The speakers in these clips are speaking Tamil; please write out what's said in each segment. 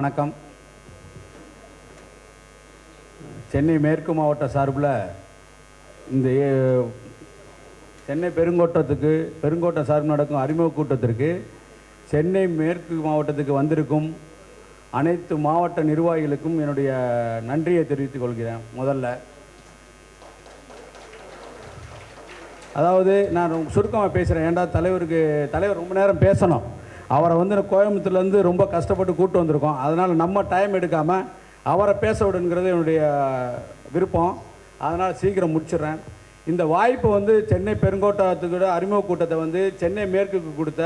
வணக்கம். சென்னை மேற்கு மாவட்ட சார்பில் இந்த சென்னை பெருங்கோட்டம் சார்பில் நடக்கும் அறிமுக கூட்டத்திற்கு சென்னை மேற்கு மாவட்டத்துக்கு வந்திருக்கும் அனைத்து மாவட்ட நிர்வாகிகளுக்கும் என்னுடைய நன்றியை தெரிவித்துக் கொள்கிறேன். முதல்ல அதாவது நான் சுருக்கமாக பேசுகிறேன். ஏன்டா தலைவர் ரொம்ப நேரம் பேசணும். அவரை கோயம்புத்தூர்லேருந்து ரொம்ப கஷ்டப்பட்டு கூப்பிட்டு வந்திருக்கோம். அதனால் நம்ம டைம் எடுக்காமல் அவரை பேச விடுங்கிறது என்னுடைய விருப்பம். அதனால் சீக்கிரம் முடிச்சிடுறேன். இந்த வாய்ப்பு சென்னை பெருங்கோட்டத்துக்கூட அறிமுக கூட்டத்தை சென்னை மேற்குக்கு கொடுத்த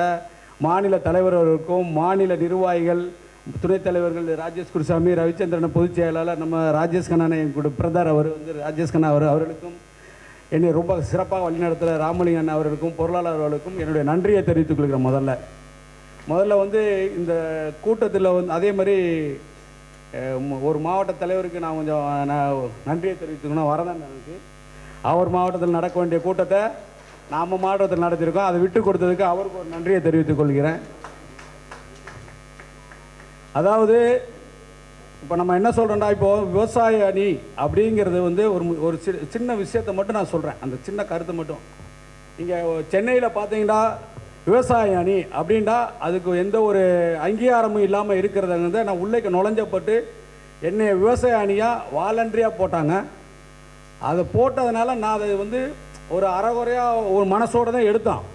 மாநில தலைவர்களுக்கும் மாநில நிர்வாகிகள் துணைத் தலைவர்கள் ராஜேஷ் குருசாமி, ரவிச்சந்திரன் பொதுச் செயலாளர், நம்ம ராஜேஷ் கண்ணா என் பிரதர் அவர் ராஜேஷ் கண்ணா அவர்களுக்கும் என்னை ரொம்ப சிறப்பாக வழிநடத்துகிற ராமலிங்கன் அவர்களுக்கும் பொருளாளர் அவர்களுக்கும் என்னுடைய நன்றியை தெரிவித்துக் கொள்கிறேன். முதல்ல இந்த கூட்டத்தில் அதே மாதிரி ஒரு மாவட்ட தலைவருக்கு நான் கொஞ்சம் நன்றியை தெரிவித்துக்கணும். வரதான் எனக்கு அவர் மாவட்டத்தில் நடக்க வேண்டிய கூட்டத்தை நாம் மாவட்டத்தில் நடத்தியிருக்கோம். அதை விட்டு கொடுத்ததுக்கு அவருக்கு ஒரு நன்றியை தெரிவித்துக் கொள்கிறேன். அதாவது இப்போ நம்ம என்ன சொல்கிறோம்டா, இப்போது விவசாய அணி அப்படிங்கிறது ஒரு சின்ன விஷயத்தை மட்டும் நான் சொல்கிறேன். அந்த சின்ன கருத்தை மட்டும். இங்கே சென்னையில் பார்த்தீங்கன்னா விவசாய அணி அப்படின்டா அதுக்கு எந்த ஒரு அங்கீகாரமும் இல்லாமல் இருக்கிறத நான் உள்ளே நுழைஞ்சப்பட்டு என்னை விவசாய அணியாக வாலண்டரியாக போட்டாங்க. அதை போட்டதுனால நான் அதை ஒரு அறகுறையாக ஒரு மனசோடு தான் எடுத்தோம்.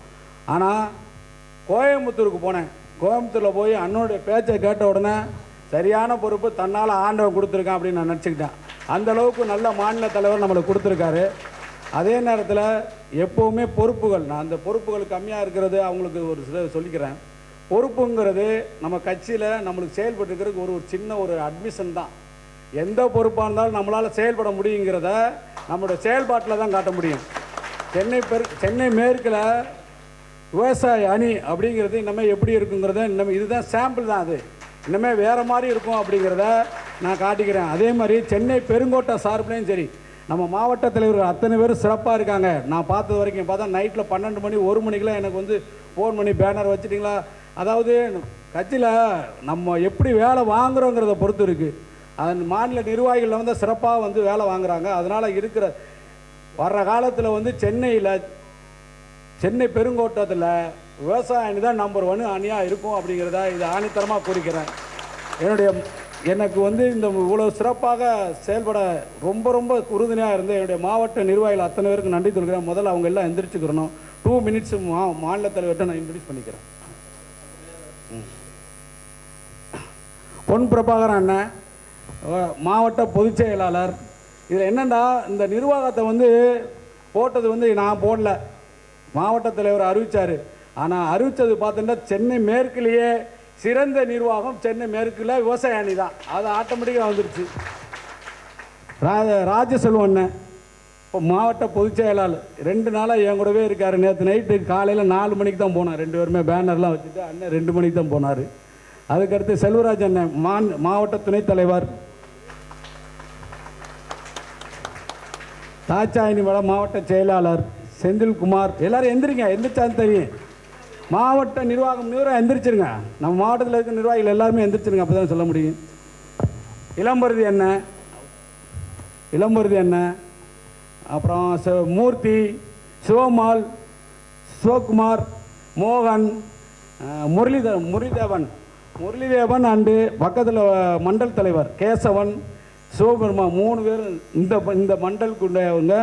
ஆனால் கோயம்புத்தூருக்கு போனேன். கோயம்புத்தூரில் போய் அண்ணனுடைய பேச்சை கேட்ட உடனே சரியான பொறுப்பு தன்னால் ஆண்டவன் கொடுத்துருக்கான் அப்படின்னு நான் நினச்சிக்கிட்டேன். அந்தளவுக்கு நல்ல மாநில தலைவர் நம்மளுக்கு கொடுத்துருக்காரு. அதே நேரத்தில் எப்போவுமே பொறுப்புகள், நான் அந்த பொறுப்புகள் கம்மியாக இருக்கிறது அவங்களுக்கு ஒரு சில சொல்லிக்கிறேன். பொறுப்புங்கிறது நம்ம கட்சியில் நம்மளுக்கு செயல்பட்டுருக்கிறதுக்கு ஒரு சின்ன ஒரு அட்மிஷன் தான். எந்த பொறுப்பாக இருந்தாலும் நம்மளால் செயல்பட முடியுங்கிறத நம்மளுடைய செயல்பாட்டில் தான் காட்ட முடியும். சென்னை மேற்கில் விவசாய அணி அப்படிங்கிறது இன்னமே எப்படி இருக்குங்கிறத இதுதான் சாம்பிள் தான். அது இன்னமே வேறு மாதிரி இருக்கும் அப்படிங்கிறத நான் காட்டிக்கிறேன். அதே மாதிரி சென்னை பெருங்கோட்ட சார்பிலையும் சரி, நம்ம மாவட்ட தலைவர்கள் அத்தனை பேரும் சிறப்பாக இருக்காங்க. நான் பார்த்தது வரைக்கும் பார்த்தா நைட்டில் 12 மணி 1 மணிக்கெலாம் எனக்கு ஃபோன் பண்ணி பேனர் வச்சுட்டிங்களா. அதாவது கட்சியில் நம்ம எப்படி வேலை வாங்குகிறோங்கிறத பொறுத்து இருக்குது. அது மாநில நிர்வாகிகளில் சிறப்பாக வேலை வாங்குகிறாங்க. அதனால் வர்ற காலத்தில் சென்னை பெருங்கோட்டத்தில் விவசாய அணி தான் நம்பர் 1 அணியாக இருக்கும் அப்படிங்கிறத இது ஆணித்தரமாக குறிக்கிறேன். எனக்கு இந்த இவ்வளோ சிறப்பாக செயல்பட ரொம்ப உறுதுணையாக இருந்து என்னுடைய மாவட்ட நிர்வாகிகள் அத்தனை பேருக்கு நன்றி சொல்கிறேன். முதல்ல அவங்க எல்லாம் எந்திரிச்சுக்கிறணும். 2 மினிட்ஸ் மாநில தலைவர்கிட்ட நான் இன்ட்ரடியூஸ் பண்ணிக்கிறேன். பொன் பிரபாகரன் அண்ணன் மாவட்ட பொதுச் செயலாளர். இதில் என்னென்னா இந்த நிர்வாகத்தை போட்டது நான் போடல, மாவட்ட தலைவர் அறிவித்தார். ஆனால் அறிவித்தது பார்த்தோன்னா சென்னை மேற்குலேயே சிறந்த நிர்வாகம் சென்னை மேற்கில் விவசாய அணி தான். அது ஆட்டோமேட்டிக்காக வந்துருச்சு. ராஜசெல்வன் இப்போ மாவட்ட பொதுச் செயலாளர் 2 நாளாக என் கூடவே இருக்கார். நேற்று நைட்டு காலையில் 4 மணிக்கு தான் போனார். 2 பேருமே பேனர்லாம் வச்சுட்டு அண்ணன் 2 மணிக்கு தான் போனார். அதுக்கடுத்து செல்வராஜ் அண்ணன் மாவட்ட துணைத் தலைவர், தாச்சாயினி மடம் மாவட்ட செயலாளர் செந்தில்குமார். எல்லோரும் எந்திரிச்சாலும் தெரியும். மாவட்ட நிர்வாகம் எந்திரிச்சிருங்க. நம்ம மாவட்டத்தில் இருக்கிற நிர்வாகிகள் எல்லாருமே எந்திரிச்சிருங்க. அப்போ தான் சொல்ல முடியும். இளம்பருதி அண்ணன், அப்புறம் மூர்த்தி, சிவமால், சிவகுமார், மோகன், முரளிதேவன் அண்டு பக்கத்தில் மண்டல் தலைவர் கேசவன், சிவபெருமா 3 பேர் இந்த மண்டலுக்குள்ளவங்க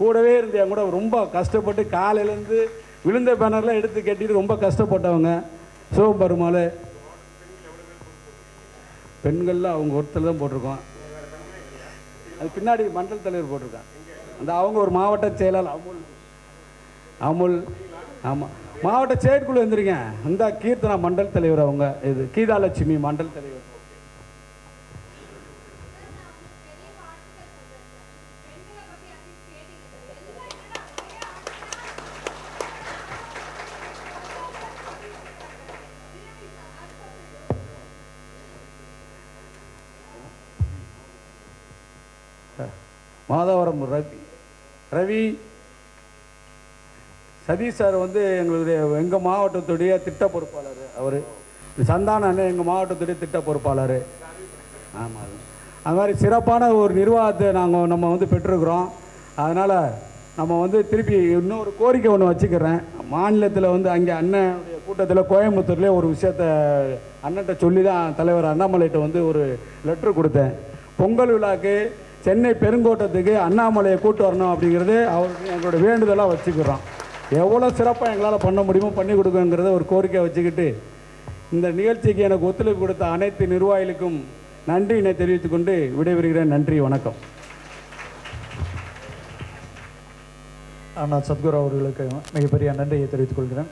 கூடவே இருந்து என் கூட ரொம்ப கஷ்டப்பட்டு காலையிலேருந்து விழுந்த பேனர்லாம் எடுத்து கட்டிட்டு ரொம்ப கஷ்டப்பட்டவங்க. சிவபெருமாள் பெண்கள்லாம் அவங்க ஒருத்தர் தான் போட்டிருக்கோம். அது பின்னாடி மண்டல் தலைவர் போட்டிருக்காங்க. அவங்க ஒரு மாவட்ட செயலாளர் அமுல். ஆமாம், மாவட்ட செயற்குழு வந்துருங்க. அந்த கீர்த்தனா மண்டல் தலைவர், அவங்க இது கீதாலட்சுமி மண்டல் தலைவர். மாதவரம் ரவி சதீஷ் சார் எங்கள் மாவட்டத்துடைய திட்ட பொறுப்பாளர். அவர் சந்தான அண்ணன் எங்கள் மாவட்டத்துடைய திட்ட பொறுப்பாளர். ஆமாம், அது மாதிரி சிறப்பான ஒரு நிர்வாகத்தை நம்ம வந்து பெற்றிருக்கிறோம். அதனால் நம்ம வந்து திருப்பி இன்னொரு கோரிக்கை ஒன்று வச்சுக்கிறேன். மாநிலத்தில் வந்து அங்கே அண்ணனுடைய கூட்டத்தில் கோயம்புத்தூர்லேயே ஒரு விஷயத்த அண்ணன்ட்ட சொல்லி தான் தலைவர் அண்ணாமலைகிட்ட வந்து ஒரு லெட்ரு கொடுத்தேன். பொங்கல் விழாக்கு சென்னை பெருங்கோட்டத்துக்கு அண்ணாமலையை கூட்டு வரணும் அப்படிங்கிறது அவருக்கு எங்களோட வேண்டுதலாக வச்சுக்கிறோம். எவ்வளோ சிறப்பாக எங்களால் பண்ண முடியுமோ பண்ணி கொடுக்குங்கிறத ஒரு கோரிக்கை வச்சுக்கிட்டு இந்த நிகழ்ச்சிக்கு எனக்கு ஒத்துழைப்பு கொடுத்த அனைத்து நிர்வாகிகளுக்கும் நன்றியினை தெரிவித்துக்கொண்டு விடைபெறுகிறேன். நன்றி, வணக்கம். அண்ணா சத்குரு அவர்களுக்கு மிகப்பெரிய நன்றியை தெரிவித்துக் கொள்கிறேன்.